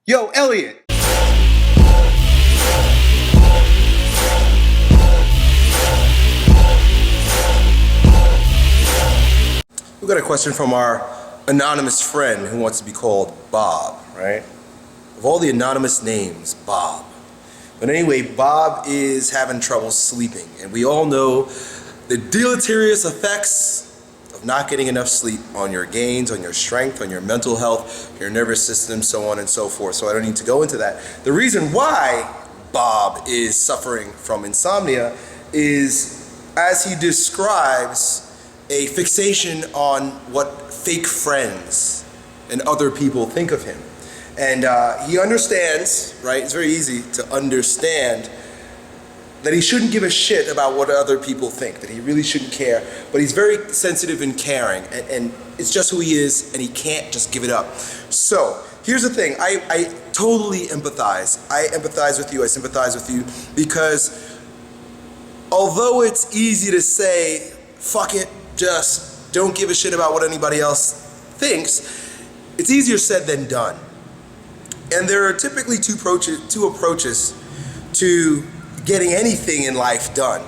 Yo, Elliot! We got a question from our anonymous friend who wants to be called Bob, right? Of all the anonymous names, Bob. But anyway, Bob is having trouble sleeping, and we all know the deleterious effects of not getting enough sleep on your gains, on your strength, on your mental health, your nervous system, so on and so forth. So I don't need to go into that. The reason why Bob is suffering from insomnia is, as he describes, a fixation on what fake friends and other people think of him. And he understands, right? It's very easy to understand that he shouldn't give a shit about what other people think, that he really shouldn't care, but he's very sensitive and caring, and it's just who he is, and he can't just give it up. So here's the thing, I totally empathize. I empathize with you, I sympathize with you, because although it's easy to say, fuck it, just don't give a shit about what anybody else thinks, it's easier said than done. And there are typically two approaches to getting anything in life done.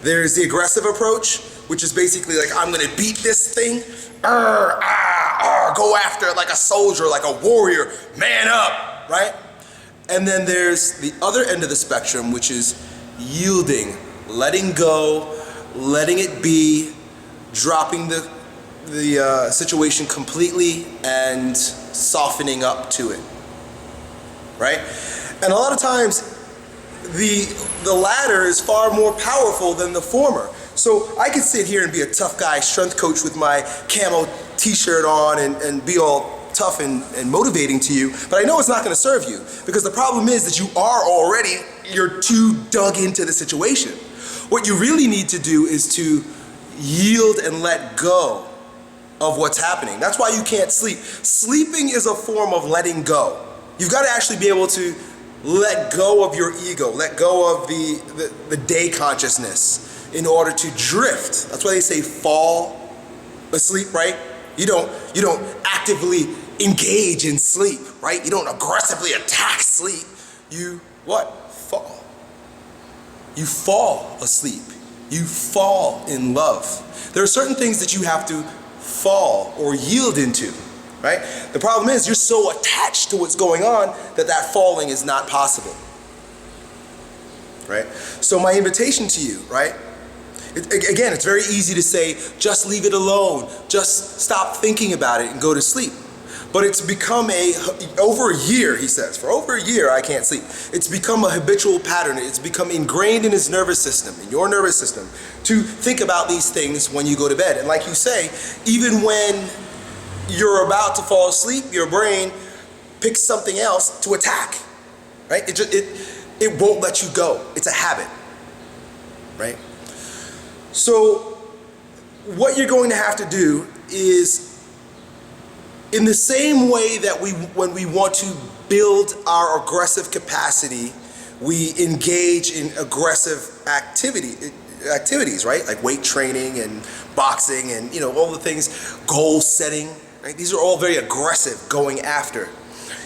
There's the aggressive approach, which is basically like, I'm gonna beat this thing, go after it like a soldier, like a warrior, man up, right? And then there's the other end of the spectrum, which is yielding, letting go, letting it be, dropping the situation completely and softening up to it, right? And a lot of times, the latter is far more powerful than the former. So I could sit here and be a tough guy strength coach with my camo t-shirt on and be all tough and motivating to you, but I know it's not going to serve you, because the problem is that you're too dug into the situation. What you really need to do is to yield and let go of what's happening. That's why you can't sleep. Sleeping is a form of letting go. You've got to actually be able to let go of your ego, let go of the day consciousness in order to drift. That's why they say fall asleep, right? You don't actively engage in sleep, right? You don't aggressively attack sleep. You what? Fall. You fall asleep. You fall in love. There are certain things that you have to fall or yield into, right? The problem is you're so attached to what's going on that falling is not possible, right? So my invitation to you, right? Again, it's very easy to say, just leave it alone, just stop thinking about it and go to sleep. But it's become over a year, he says, for over a year I can't sleep. It's become a habitual pattern. It's become ingrained in his nervous system, in your nervous system, to think about these things when you go to bed. And like you say, even when you're about to fall asleep, your brain picks something else to attack, right? It won't let you go. It's a habit, right? So what you're going to have to do is, in the same way that when we want to build our aggressive capacity, we engage in aggressive activities, right? Like weight training and boxing and all the things, goal setting, right? These are all very aggressive, going after.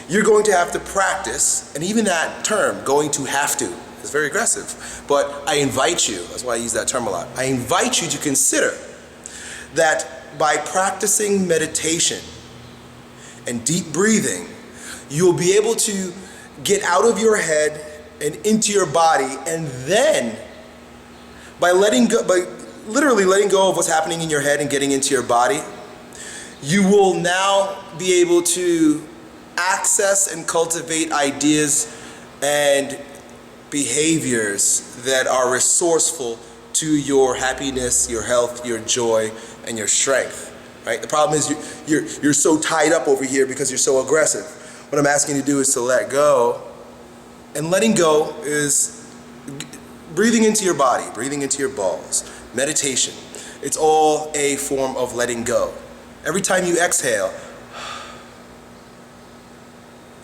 You're going to have to practice, and even that term, going to have to, is very aggressive. But I invite you, that's why I use that term a lot, I invite you to consider that by practicing meditation and deep breathing, you'll be able to get out of your head and into your body, and then by literally letting go of what's happening in your head and getting into your body, you will now be able to access and cultivate ideas and behaviors that are resourceful to your happiness, your health, your joy, and your strength. Right? The problem is you're so tied up over here because you're so aggressive. What I'm asking you to do is to let go, and letting go is breathing into your body, breathing into your balls, meditation. It's all a form of letting go. Every time you exhale,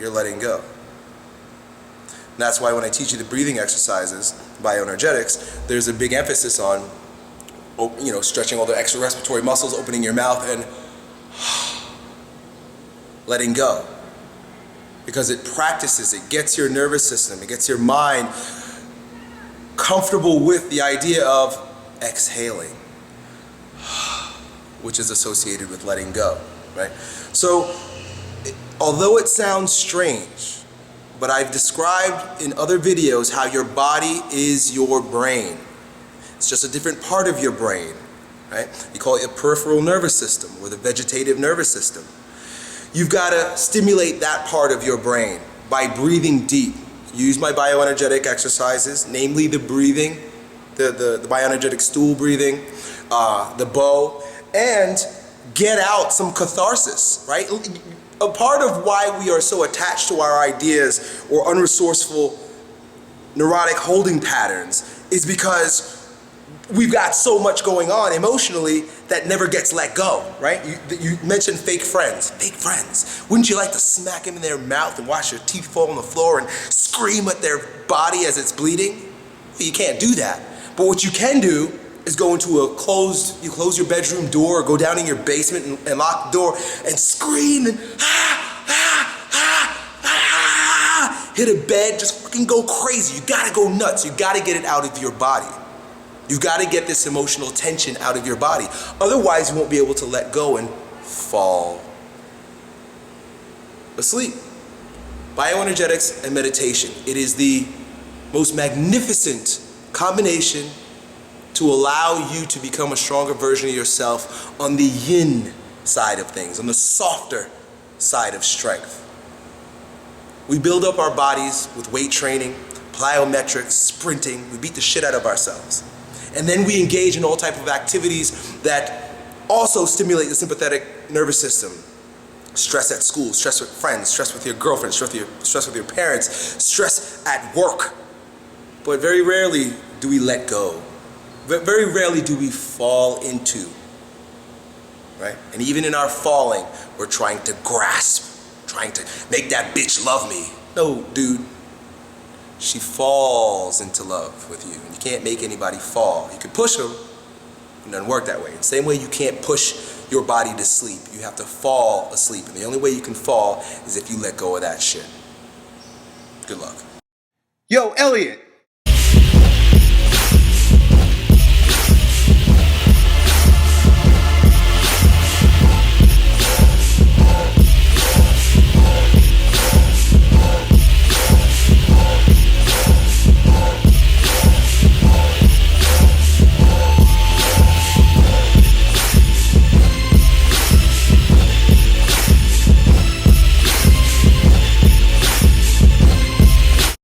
you're letting go. And that's why when I teach you the breathing exercises, bioenergetics, there's a big emphasis on stretching all the extra respiratory muscles, opening your mouth and letting go. because it practices, it gets your nervous system, it gets your mind comfortable with the idea of exhaling, which is associated with letting go, right? So, although it sounds strange, but I've described in other videos how your body is your brain. It's just a different part of your brain, right? You call it your peripheral nervous system or the vegetative nervous system. You've got to stimulate that part of your brain by breathing deep. Use my bioenergetic exercises, namely the breathing, the bioenergetic stool breathing, the bow, and get out some catharsis, right? A part of why we are so attached to our ideas or unresourceful neurotic holding patterns is because we've got so much going on emotionally that never gets let go, right? You mentioned fake friends. Fake friends. Wouldn't you like to smack them in their mouth and watch their teeth fall on the floor and scream at their body as it's bleeding? Well, you can't do that. But what you can do is go into you close your bedroom door or go down in your basement and lock the door and scream and hit a bed, just fucking go crazy. You gotta go nuts. You gotta get it out of your body. You've got to get this emotional tension out of your body. Otherwise, you won't be able to let go and fall asleep. Bioenergetics and meditation. It is the most magnificent combination to allow you to become a stronger version of yourself on the yin side of things, on the softer side of strength. We build up our bodies with weight training, plyometrics, sprinting. We beat the shit out of ourselves. And then we engage in all type of activities that also stimulate the sympathetic nervous system. Stress at school, stress with friends, stress with your girlfriend, stress with your parents, stress at work. But very rarely do we let go. Very rarely do we fall into, right? And even in our falling, we're trying to grasp, trying to make that bitch love me. No, dude. She falls into love with you. You can't make anybody fall. You can push them. It doesn't work that way. In the same way you can't push your body to sleep. You have to fall asleep. And the only way you can fall is if you let go of that shit. Good luck. Yo, Elliot,